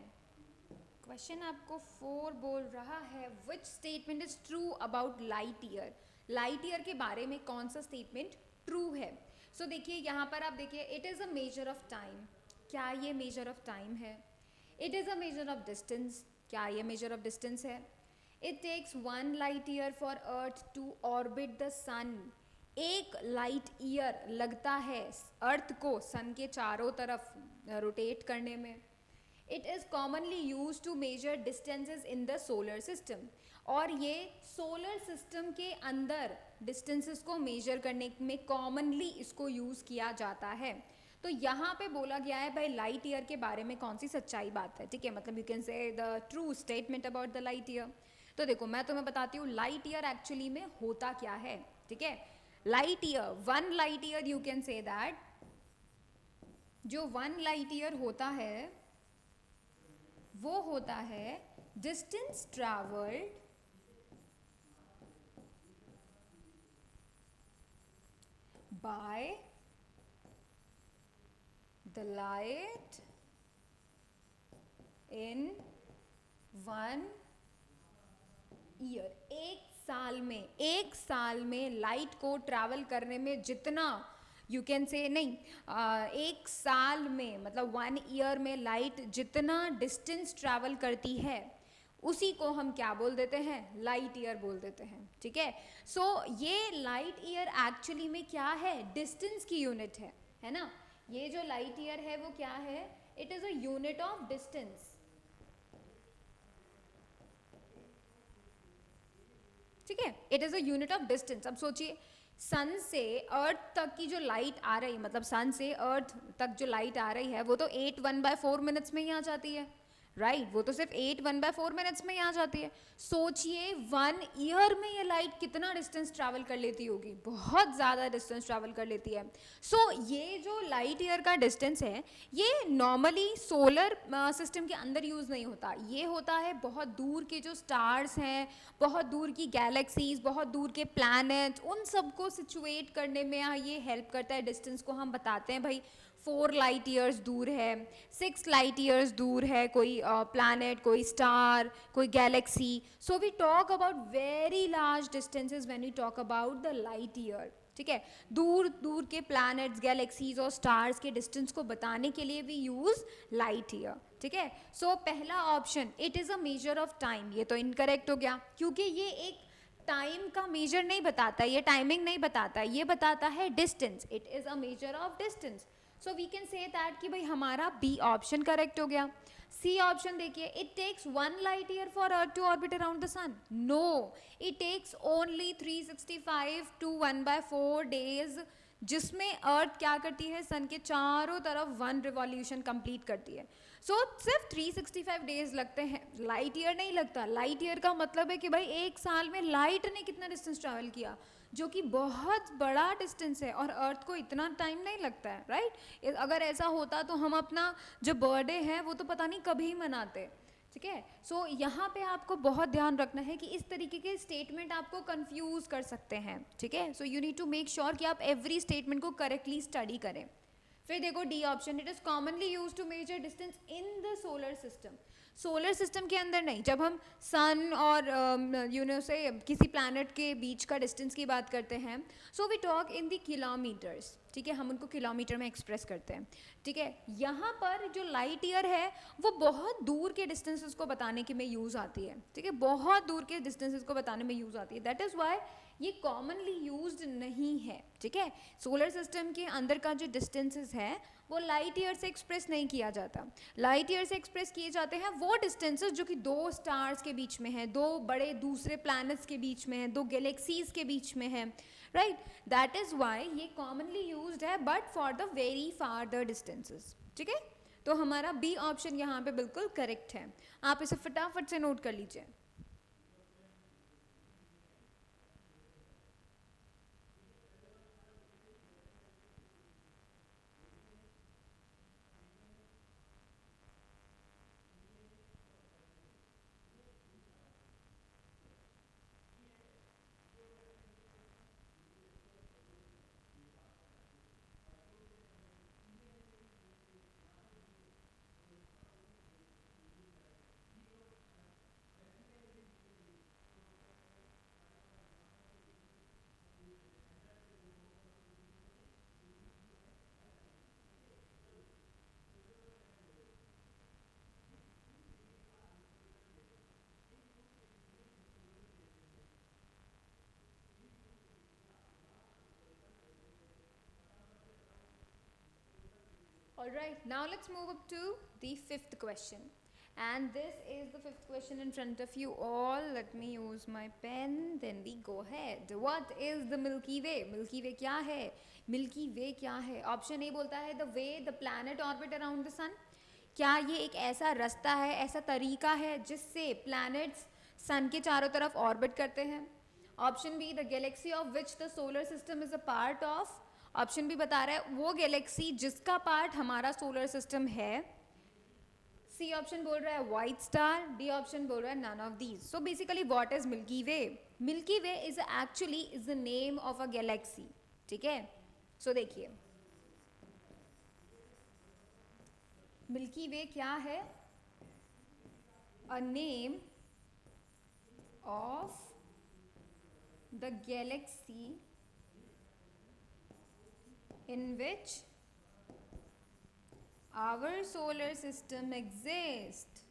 क्वेश्चन आपको 4 बोल रहा है which statement is true about light year. Light year के बारे में कौन सा स्टेटमेंट ट्रू है. सो देखिए यहाँ पर आप देखिए, it is a measure of time. क्या ये मेजर ऑफ टाइम है. It is a measure of distance. क्या ये मेजर ऑफ डिस्टेंस है. It takes 1 light year for earth to orbit the sun. एक लाइट ईयर लगता है अर्थ को सन के चारों तरफ रोटेट करने में. It is commonly use to measure distances in the solar system. और ये सोलर सिस्टम के अंदर डिस्टेंसेस को मेजर करने में कॉमनली इसको यूज़ किया जाता है. तो यहाँ पे बोला गया है भाई लाइट ईयर के बारे में कौन सी सच्चाई बात है. ठीक है, मतलब you can say the true statement about the light year. तो देखो मैं तुम्हें बताती हूँ लाइट ईयर एक्चुअली में होता क्या है. ठीक है, light year, 1 light year you can say that, जो 1 लाइट ईयर होता है वो होता है distance travelled by the light in 1 year. एक साल में लाइट को ट्रैवल करने में जितना यू कैन से नहीं, एक साल में मतलब 1 ईयर में लाइट जितना डिस्टेंस ट्रैवल करती है उसी को हम क्या बोल देते हैं, लाइट ईयर बोल देते हैं. ठीक है, सो ये लाइट ईयर एक्चुअली में क्या है, डिस्टेंस की यूनिट है ना. ये जो लाइट ईयर है वो क्या है, it is a unit of distance. ठीक है, it is a unit of distance. अब सोचिए सन से अर्थ तक की जो लाइट आ रही, मतलब सन से अर्थ तक जो लाइट आ रही है वो तो 8 1/4 मिनट्स में ही आ जाती है. राइट, वो तो सिर्फ 8 1/4 मिनट्स में ही आ जाती है. सोचिए 1 ईयर में ये लाइट कितना डिस्टेंस ट्रैवल कर लेती होगी, बहुत ज़्यादा डिस्टेंस ट्रैवल कर लेती है. सो ये जो लाइट ईयर का डिस्टेंस है ये नॉर्मली सोलर सिस्टम के अंदर यूज़ नहीं होता. ये होता है बहुत दूर के जो स्टार्स हैं, बहुत दूर की गैलेक्सीज, बहुत दूर के प्लैनेट्स, उन सबको सिचुएट करने में ये हेल्प करता है. डिस्टेंस को हम बताते हैं भाई 4 लाइट ईयर्स दूर है, 6 लाइट ईयर्स दूर है कोई प्लैनेट, कोई स्टार, कोई galaxy. So we talk about very large distances when we talk about the light year. ठीक है, दूर दूर के प्लैनेट्स, गैलेक्सीज और स्टार्स के डिस्टेंस को बताने के लिए वी यूज़ लाइट ईयर. ठीक है, सो पहला option it is a measure of time, ये तो इनकरेक्ट हो गया क्योंकि ये एक टाइम का मेजर नहीं बताता, ये टाइमिंग नहीं बताता, ये बताता है distance. It is a measure of distance. So we can say that कि भाई हमारा बी ऑप्शन करेक्ट हो गया. सी ऑप्शन देखिए, it takes 1 light year for earth to orbit around the sun. No, it takes only 365 to 1/4 days, जिसमें earth क्या करती है, सन के चारों तरफ 1 रिवॉल्यूशन कंप्लीट करती है. सो सिर्फ 365 डेज लगते हैं, लाइट ईयर नहीं लगता. लाइट ईयर का मतलब है कि भाई एक साल में लाइट ने कितना डिस्टेंस ट्रैवल किया, जो कि बहुत बड़ा डिस्टेंस है और अर्थ को इतना टाइम नहीं लगता है. राइट, अगर ऐसा होता तो हम अपना जो बर्थडे है वो तो पता नहीं कभी मनाते. ठीक है, सो यहाँ पे आपको बहुत ध्यान रखना है कि इस तरीके के स्टेटमेंट आपको कंफ्यूज कर सकते हैं. ठीक है, so you need to make sure कि आप एवरी स्टेटमेंट को करेक्टली स्टडी करें. फिर देखो D option, it is commonly use to measure distance in the solar system. Solar system के अंदर नहीं, जब हम सन और से किसी प्लैनेट के बीच का डिस्टेंस की बात करते हैं, so we talk in the kilometers. ठीक है, हम उनको किलोमीटर में एक्सप्रेस करते हैं. ठीक है, यहाँ पर जो लाइट ईयर है वो बहुत दूर के डिस्टेंसेस को बताने के में यूज़ आती है. ठीक है, बहुत दूर के डिस्टेंसेस को बताने में यूज़ आती है. दैट इज़ वाई ये कॉमनली यूज्ड नहीं है. ठीक है, सोलर सिस्टम के अंदर का जो डिस्टेंसेस है वो लाइट ईयर से एक्सप्रेस नहीं किया जाता. लाइट ईयर से एक्सप्रेस किए जाते हैं वो डिस्टेंसेस जो कि 2 स्टार्स के बीच में है, 2 बड़े दूसरे प्लैनेट्स के बीच में है, 2 गैलेक्सीज के बीच में है. राइट, दैट इज़ वाई ये कॉमनली यूज्ड है but for the very farther distances. ठीक है, तो हमारा बी ऑप्शन यहाँ पे बिल्कुल करेक्ट है. आप इसे फटाफट से नोट कर लीजिए. Alright, now let's move up to the fifth question. And this is the fifth question in front of you all. Let me use my pen, then we go ahead. What is the Milky Way? Milky Way क्या है? Milky Way क्या है? Option A बोलता है the way the planet orbit around the sun. क्या ये एक ऐसा रास्ता है, ऐसा तरीका है जिससे planets sun के चारों तरफ orbit करते हैं? Option B, the galaxy of which the solar system is a part of. Option भी बता रहा है वो गैलेक्सी जिसका पार्ट हमारा सोलर सिस्टम है. सी ऑप्शन बोल रहा है व्हाइट स्टार. डी ऑप्शन बोल रहा है none of these. So basically what is Milky Way? Milky Way is actually is the name of a galaxy. ठीक है, सो देखिए मिल्की वे क्या है? A name of the galaxy in which our solar system exists.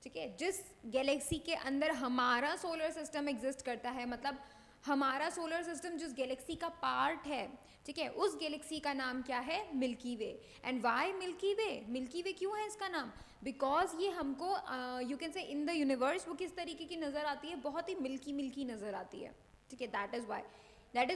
ठीक है, जिस Galaxy के अंदर हमारा सोलर सिस्टम एग्जिस्ट करता है, मतलब हमारा सोलर सिस्टम जिस गैलेक्सी का पार्ट है, ठीक है, उस गैलेक्सी का नाम क्या है? Milky Way. And why Milky Way? Milky Way क्यों है इसका नाम? बिकॉज ये हमको you can say in the universe वो किस तरीके की नज़र आती है? बहुत ही मिल्की मिल्की नज़र आती है. ठीक है, that is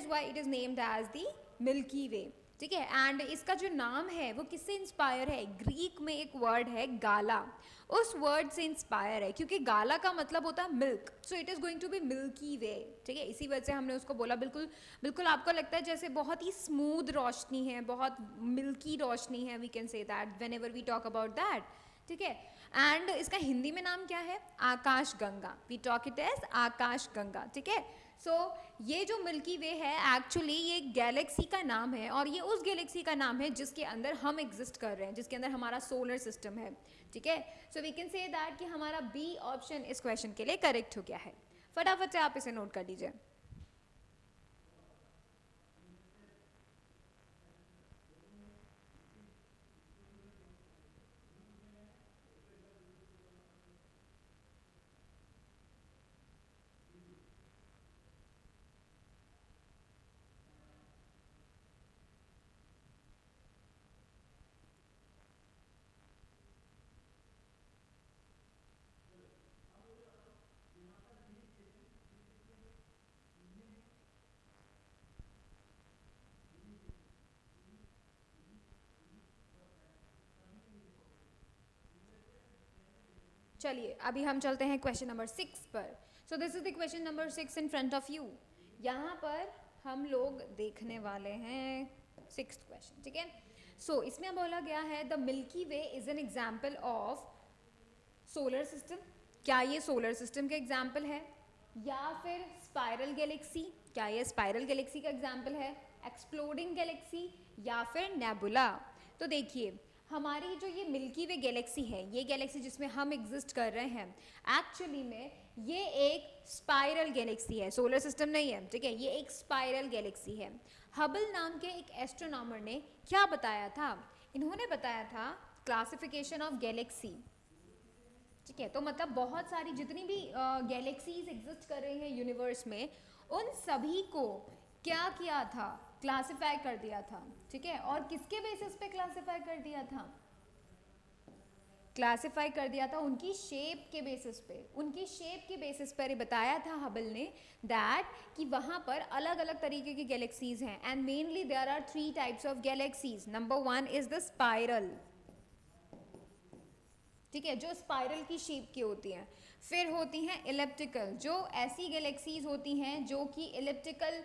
why it is named as the Milky Way. ठीक है, एंड इसका जो नाम है वो किससे इंस्पायर है? ग्रीक में एक वर्ड है गाला, उस वर्ड से इंस्पायर है, क्योंकि गाला का मतलब होता है milk. So it is going to be Milky Way. ठीक है, इसी वजह से हमने उसको बोला. बिल्कुल बिल्कुल आपको लगता है जैसे बहुत ही स्मूथ रोशनी है, बहुत मिल्की रोशनी है. We can say that whenever we talk about that. ठीक है, एंड इसका हिंदी में नाम क्या है? Akash Ganga. We talk it as Akash Ganga. ठीक है, सो ये जो मिल्की वे है एक्चुअली ये गैलेक्सी का नाम है, और ये उस गैलेक्सी का नाम है जिसके अंदर हम एग्जिस्ट कर रहे हैं, जिसके अंदर हमारा सोलर सिस्टम है. ठीक है, so we can say that कि हमारा बी ऑप्शन इस क्वेश्चन के लिए करेक्ट हो गया है. फटाफट से आप इसे नोट कर लीजिए. चलिए अभी हम चलते हैं क्वेश्चन नंबर 6 पर. सो this is the question number 6 in front of you. यहाँ पर हम लोग देखने वाले हैं 6th क्वेश्चन. ठीक है, सो इसमें बोला गया है the Milky Way is an example of solar system. क्या ये सोलर सिस्टम का एग्जाम्पल है, या फिर स्पाइरल गैलेक्सी? क्या ये स्पाइरल गैलेक्सी का एग्जाम्पल है? एक्सप्लोडिंग गैलेक्सी या फिर नेबुला? तो देखिए हमारी जो ये मिल्की वे गैलेक्सी है, ये गैलेक्सी जिसमें हम एग्जिस्ट कर रहे हैं, एक्चुअली में ये एक स्पाइरल गैलेक्सी है, सोलर सिस्टम नहीं है. ठीक है, ये एक स्पाइरल गैलेक्सी है. हबल नाम के एक एस्ट्रोनॉमर ने क्या बताया था? इन्होंने बताया था क्लासिफिकेशन ऑफ गैलेक्सी. ठीक है, तो मतलब बहुत सारी जितनी भी गैलेक्सीज एग्जिस्ट कर रही हैं यूनिवर्स में, उन सभी को क्या किया था? क्लासिफाई कर दिया था. ठीक है, और किसके बेसिस पे क्लासिफाई कर दिया था? क्लासिफाई कर दिया था उनकी शेप के बेसिस पे. उनकी शेप के बेसिस पर बताया था हबल ने दैट कि वहाँ पर अलग अलग तरीके की गैलेक्सीज हैं, and mainly there are 3 types of galaxies. Number 1 is the spiral. ठीक है, जो स्पाइरल की शेप की होती हैं. फिर होती हैं इलिप्टिकल, जो ऐसी गैलेक्सीज होती हैं जो कि इलिप्टिकल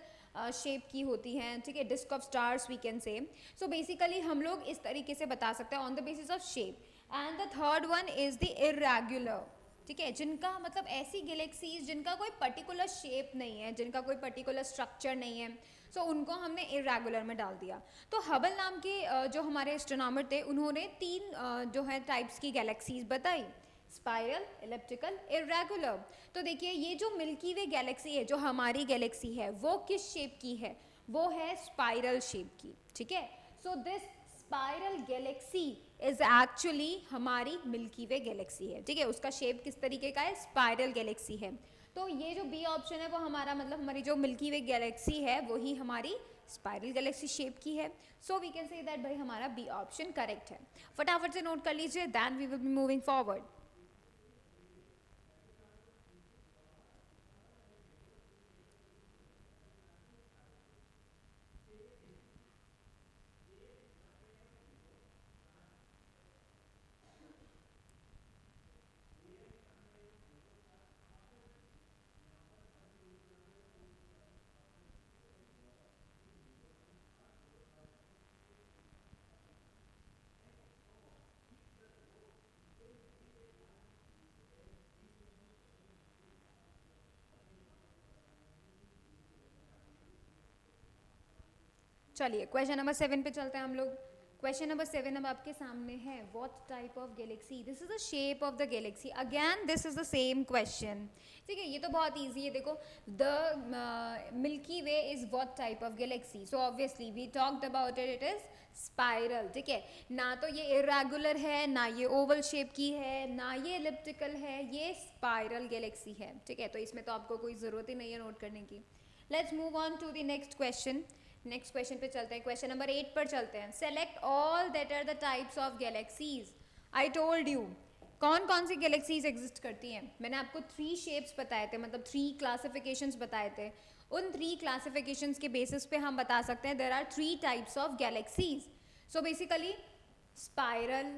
शेप की होती हैं. ठीक है, disc of stars we can say. So basically हम लोग इस तरीके से बता सकते हैं on the basis of shape. And the third one is the irregular. ठीक है, जिनका मतलब ऐसी गैलेक्सीज जिनका कोई पर्टिकुलर शेप नहीं है, जिनका कोई पर्टिकुलर स्ट्रक्चर नहीं है, सो उनको हमने इरेगुलर में डाल दिया. तो हबल नाम के जो हमारे एस्ट्रोनॉमर थे, उन्होंने 3 जो है टाइप्स की गैलेक्सीज बताई, स्पाइरल, इलिप्टिकल, इरेगुलर. तो देखिए ये जो मिल्की वे गैलेक्सी है, जो हमारी गैलेक्सी है, वो किस शेप की है? वो है स्पाइरल शेप की. ठीक है, so this spiral Galaxy is actually हमारी मिल्की वे गैलेक्सी है. ठीक है, उसका शेप किस तरीके का है? स्पाइरल गैलेक्सी है. तो ये जो बी ऑप्शन है वो हमारा मतलब हमारी जो मिल्की वे गैलेक्सी है वही हमारी स्पाइरल गैलेक्सी शेप की है. So we can say that भाई हमारा बी ऑप्शन करेक्ट है. फटाफट से नोट कर लीजिए, then we will be moving forward. चलिए क्वेश्चन नंबर 7 पे चलते हैं हम लोग. क्वेश्चन नंबर 7 अब आपके सामने है. What type of galaxy, this is the shape of the galaxy. Again this is the same question. ठीक है, ये तो बहुत ईजी है. देखो, the Milky Way is what type of galaxy. So obviously we talked about it, it is spiral. ठीक है, ना तो ये इरेगुलर है, ना ये ओवल शेप की है, ना ये एलिप्टिकल है, ये स्पाइरल गैलेक्सी है. ठीक है, तो इसमें तो आपको कोई ज़रूरत ही नहीं है नोट करने की. Let's move on to the next question. Next question पे चलते हैं. क्वेश्चन नंबर 8 पर चलते हैं. Select all that are the types of galaxies. I told you कौन कौन सी गैलेक्सीज एग्जिस्ट करती हैं. मैंने आपको 3 शेप्स बताए थे, मतलब 3 क्लासिफिकेशंस बताए थे. उन 3 क्लासिफिकेशंस के बेसिस पे हम बता सकते हैं there are 3 types of galaxies. So basically spiral,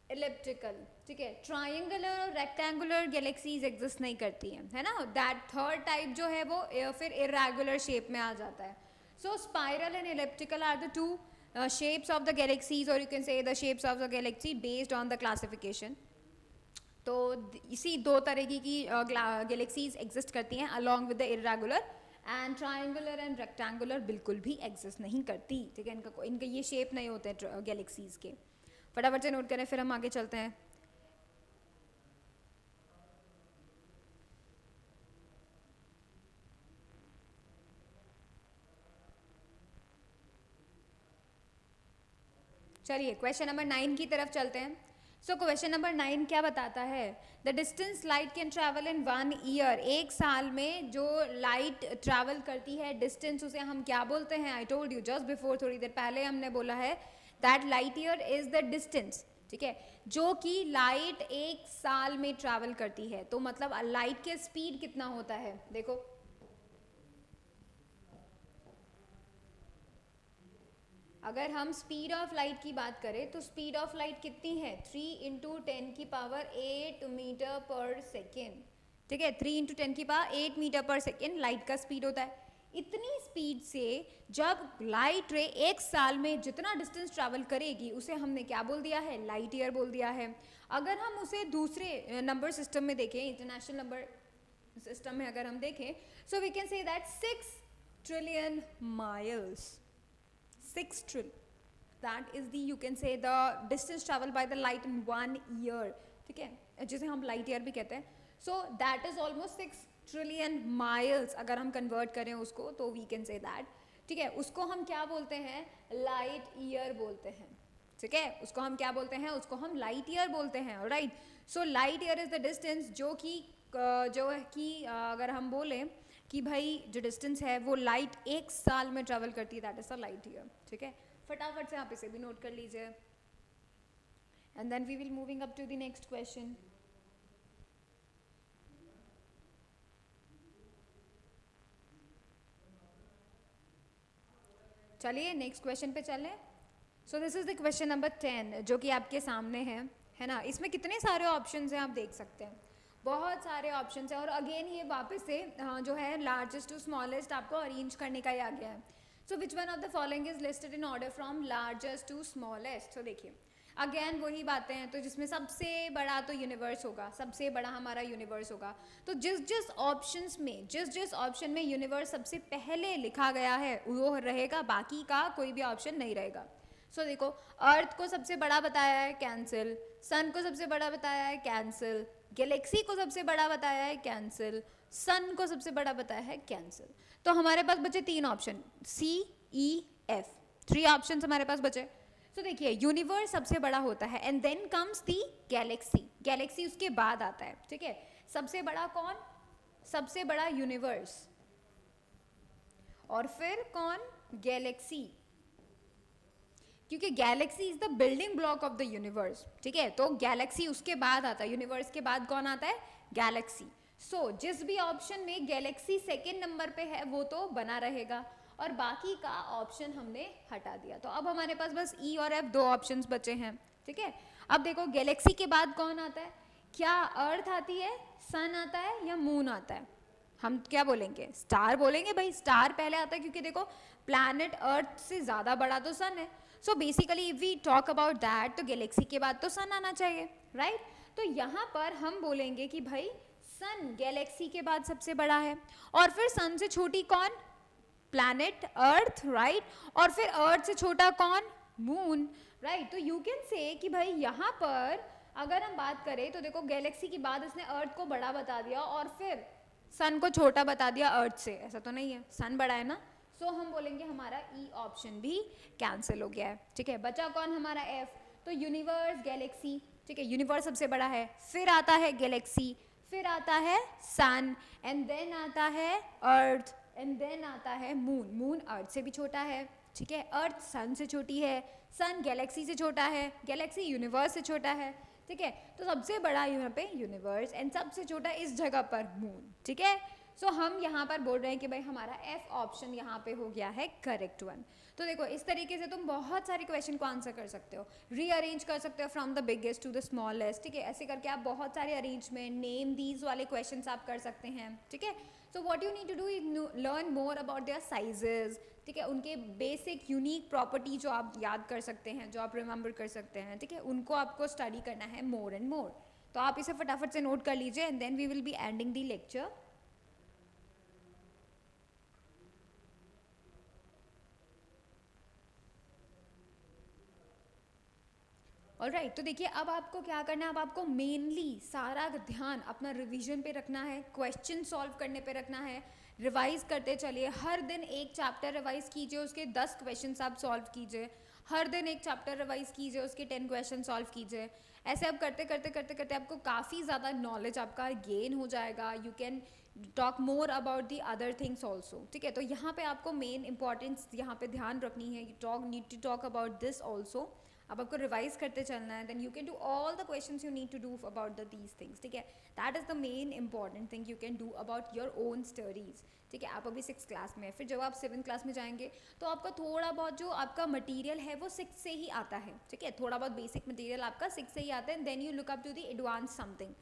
elliptical, ठीक है, ट्रायंगुलर और रेक्टेंगुलर गैलेक्सीज एग्जिस्ट नहीं करती हैं, है ना. दैट थर्ड टाइप जो है वो फिर इरेगुलर शेप में आ जाता है. So spiral and elliptical are the two shapes of the galaxies, or you can say the shapes of the galaxy based on the classification. तो इसी दो तरह की गैलेक्सीज एग्जिस्ट करती हैं along with the irregular, and triangular and rectangular बिल्कुल भी exist नहीं करती. ठीक है, इनका ये शेप नहीं होते हैं गैलेक्सीज के. फटाफट से नोट करें, फिर हम आगे चलते हैं. चलिए क्वेश्चन नंबर 9 की तरफ चलते हैं. सो क्वेश्चन नंबर 9 क्या बताता है. The distance light can travel in 1 year. एक साल में जो लाइट ट्रैवल करती है डिस्टेंस, उसे हम क्या बोलते हैं. आई टोल्ड यू जस्ट बिफोर, थोड़ी देर पहले हमने बोला है that light year is the distance. ठीक है, जो कि लाइट एक साल में ट्रैवल करती है. तो मतलब लाइट के स्पीड कितना होता है. देखो, अगर हम स्पीड ऑफ लाइट की बात करें तो स्पीड ऑफ लाइट कितनी है. 3 इंटू 10 की पावर 8 मीटर पर सेकेंड. ठीक है, 3 इंटू 10 की पावर 8 मीटर पर सेकेंड लाइट का स्पीड होता है. इतनी स्पीड से जब लाइट रे एक साल में जितना डिस्टेंस ट्रैवल करेगी उसे हमने क्या बोल दिया है, लाइट ईयर बोल दिया है. अगर हम उसे दूसरे नंबर सिस्टम में देखें, इंटरनेशनल नंबर सिस्टम में अगर हम देखें, so we can say that 6 trillion miles. 6 trillion, that is the, you can say, the distance traveled by the light in 1 year. ठीक है, जिसे हम लाइट ईयर भी कहते हैं. So that is almost 6 trillion miles. अगर हम कन्वर्ट करें उसको तो वी कैन से दैट. ठीक है, उसको हम क्या बोलते हैं, लाइट ईयर बोलते हैं. ठीक है, उसको हम क्या बोलते हैं, उसको हम लाइट ईयर बोलते हैं. Right, so light year is the distance जो है कि अगर हम बोलें कि भाई जो डिस्टेंस है वो लाइट एक साल में ट्रैवल करती है, that is a light year. ठीक है, फटाफट से आप इसे भी नोट कर लीजिए. And then we will moving up to the next question. चलिए नेक्स्ट क्वेश्चन पे चलें. So this is the question number 10 जो कि आपके सामने है ना. इसमें कितने सारे ऑप्शंस हैं आप देख सकते हैं, बहुत सारे ऑप्शंस हैं. और अगेन ये वापस से जो है लार्जेस्ट टू स्मॉलेस्ट आपको अरेंज करने का ही आ गया है. So which one of the following is listed in order from largest to smallest. तो देखिए अगेन वही बातें हैं. तो जिसमें सबसे बड़ा तो यूनिवर्स होगा, सबसे बड़ा हमारा यूनिवर्स होगा. तो जिस ऑप्शन में यूनिवर्स सबसे पहले लिखा गया है वो रहेगा, बाकी का कोई भी ऑप्शन नहीं रहेगा. सो देखो, अर्थ को सबसे बड़ा बताया है, कैंसिल. सन को सबसे बड़ा बताया है, कैंसिल. गैलेक्सी को सबसे बड़ा बताया है, कैंसिल. सन को सबसे बड़ा बताया है, कैंसिल. तो हमारे पास बचे 3 ऑप्शन, सी ई एफ. 3 ऑप्शन हमारे पास बचे. तो देखिए यूनिवर्स सबसे बड़ा होता है and then comes the galaxy. Galaxy उसके बाद आता है. ठीक है, सबसे बड़ा कौन, सबसे बड़ा यूनिवर्स, और फिर कौन, गैलेक्सी, क्योंकि Galaxy is the building block of the universe, ठीक है। तो गैलेक्सी उसके बाद आता है, यूनिवर्स के बाद कौन आता है, गैलेक्सी। सो जिस भी ऑप्शन में गैलेक्सी सेकेंड नंबर पे है वो तो बना रहेगा, और बाकी का ऑप्शन हमने हटा दिया। तो अब हमारे पास बस ई और एफ दो ऑप्शंस बचे हैं, ठीक है। अब देखो गैलेक्सी के बाद कौन आता है, क्या अर्थ आती है, सन आता है, या मून आता है। हम क्या बोलेंगे, स्टार बोलेंगे भाई, स्टार पहले आता है, क्योंकि देखो प्लैनेट अर्थ से ज़्यादा बड़ा तो सन है। So basically if we talk about that, तो गैलेक्सी के बाद तो सन आना चाहिए, राइट। तो यहाँ पर हम बोलेंगे कि भाई सन गैलेक्सी के बाद सबसे बड़ा है, और फिर सन से छोटी कौन, प्लैनेट अर्थ, राइट। और फिर अर्थ से छोटा कौन, मून, राइट। तो यू कैन से कि भाई यहाँ पर अगर हम बात करें तो देखो गैलेक्सी के बाद इसने अर्थ को बड़ा बता दिया और फिर सन को छोटा बता दिया अर्थ से, ऐसा तो नहीं है, सन बड़ा है ना। सो हम बोलेंगे हमारा ई ऑप्शन भी कैंसिल हो गया है, ठीक है। बचा कौन हमारा एफ, तो यूनिवर्स, गैलेक्सी, ठीक है। यूनिवर्स सबसे बड़ा है, फिर आता है गैलेक्सी, फिर आता है सन, एंड देन आता है अर्थ, एंड देन आता है मून। मून अर्थ से भी छोटा है, ठीक है। अर्थ सन से छोटी है, सन गैलेक्सी से छोटा है, गैलेक्सी यूनिवर्स से छोटा है, ठीक है। तो सबसे बड़ा यहाँ पे यूनिवर्स एंड सबसे छोटा इस जगह पर मून, ठीक है। सो हम यहाँ पर बोल रहे हैं कि भाई हमारा एफ ऑप्शन यहाँ पे हो गया है करेक्ट वन। तो देखो इस तरीके से तुम बहुत सारे क्वेश्चन को आंसर कर सकते हो, रीअरेंज कर सकते हो from the biggest to the smallest, ठीक है। ऐसे करके आप बहुत सारे अरेंजमेंट, नेम दीज वाले क्वेश्चन आप कर सकते हैं, ठीक है। So what you need to do is learn more about their sizes, ठीक है। उनके बेसिक यूनिक प्रॉपर्टी जो आप याद कर सकते हैं, जो आप रिमेंबर कर सकते हैं, ठीक है, उनको आपको स्टडी करना है मोर एंड मोर। तो आप इसे फटाफट से नोट कर लीजिए and then we will be ending the lecture. Alright, तो देखिए अब आपको क्या करना है, अब आपको मेनली सारा ध्यान अपना रिवीजन पे रखना है, क्वेश्चन सॉल्व करने पे रखना है। रिवाइज करते चलिए, हर दिन एक चैप्टर रिवाइज कीजिए, उसके 10 क्वेश्चन आप सॉल्व कीजिए। हर दिन एक चैप्टर रिवाइज कीजिए, उसके 10 क्वेश्चन सॉल्व कीजिए। ऐसे आप करते करते करते करते आपको काफ़ी ज़्यादा नॉलेज आपका गेन हो जाएगा। You can talk more about the other things also, ठीक है। तो यहाँ पे आपको मेन इंपॉर्टेंस यहाँ पे ध्यान रखनी है, you need to talk about this also. अब आपको रिवाइज करते चलना है, then you can do all the questions you need to do about the these things, ठीक है। That is the main important thing you can do about your own studies, ठीक है। आप अभी 6th क्लास में, फिर जब आप 7th क्लास में जाएंगे तो आपका थोड़ा बहुत जो आपका मटीरियल है वो 6 से ही आता है, ठीक है। थोड़ा बहुत बेसिक मटीरियल आपका 6 से ही आता है, then you look up to the advance something,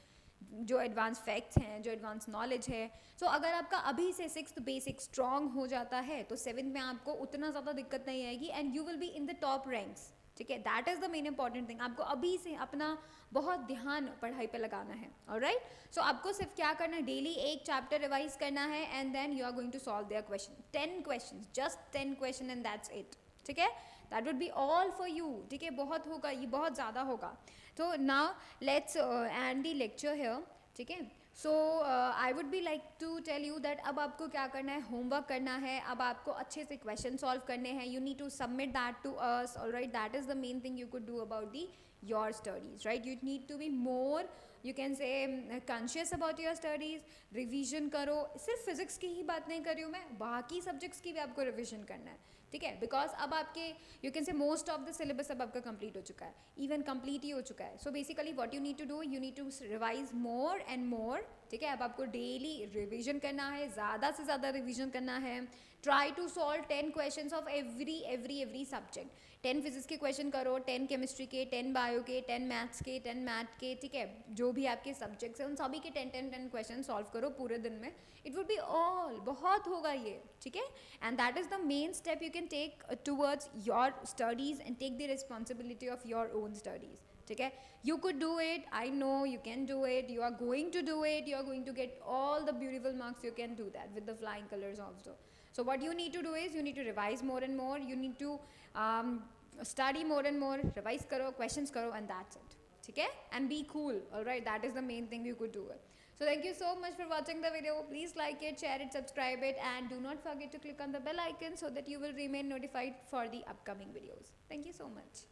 जो एडवांस फैक्ट्स हैं, जो एडवांस नॉलेज है। सो अगर आपका अभी से 6th बेसिक स्ट्रॉन्ग हो जाता है तो 7th में आपको उतना ज़्यादा दिक्कत नहीं आएगी and you will be in the top ranks, ठीक है। That is the main important thing. आपको अभी से अपना बहुत ध्यान पढ़ाई पे लगाना है, ऑलराइट। सो आपको सिर्फ क्या करना है, डेली एक चैप्टर रिवाइज करना है and then you are going to solve their question, 10 question, just 10 question and that's it, ठीक है। That would be all for you, ठीक है। बहुत होगा, ये बहुत ज़्यादा होगा। तो now let's end the lecture here, ठीक है। So I would be like to tell you that अब आपको क्या करना है, होमवर्क करना है। अब आपको अच्छे से क्वेश्चन सॉल्व करने हैं, you need to submit that to us, alright. That is the main thing you could do about the your studies, right. You need to be more, you can say conscious about your studies. Revision करो, सिर्फ physics की ही बात नहीं कर रही हूँ मैं, बाकी सब्जेक्ट्स की भी आपको रिवीजन करना है, ठीक है। बिकॉज अब आपके यू कैन से मोस्ट ऑफ द सिलेबस अब आपका कंप्लीट हो चुका है, इवन कंप्लीट ही हो चुका है। So basically what you need to do, you need to revise more and more, ठीक है। अब आपको डेली रिवीजन करना है, ज़्यादा से ज़्यादा रिवीजन करना है। Try to solve 10 question of every subject. 10 physics के क्वेश्चन करो, 10 केमिस्ट्री के, 10 बायो के, 10 मैथ्स के, 10 मैथ के, ठीक है। जो भी आपके सब्जेक्ट्स हैं उन सभी के 10 क्वेश्चन सॉल्व करो पूरे दिन में। इट वुड बी ऑल, बहुत होगा ये, ठीक है। And that is the main step you can take towards your studies and take the responsibility of your own studies, ठीक है। You could do it, I know you can do it, you are going to do it, you are going to get all the beautiful marks, you can do that with the flying colors also. So what you need to do is you need to revise more and more, you need to study more and more, revise karo, questions karo, and that's it, okay. And be cool, alright, that is the main thing you could do it. So thank you so much for watching the video. Please like it, share it, subscribe it, and do not forget to click on the bell icon so that you will remain notified for the upcoming videos. Thank you so much.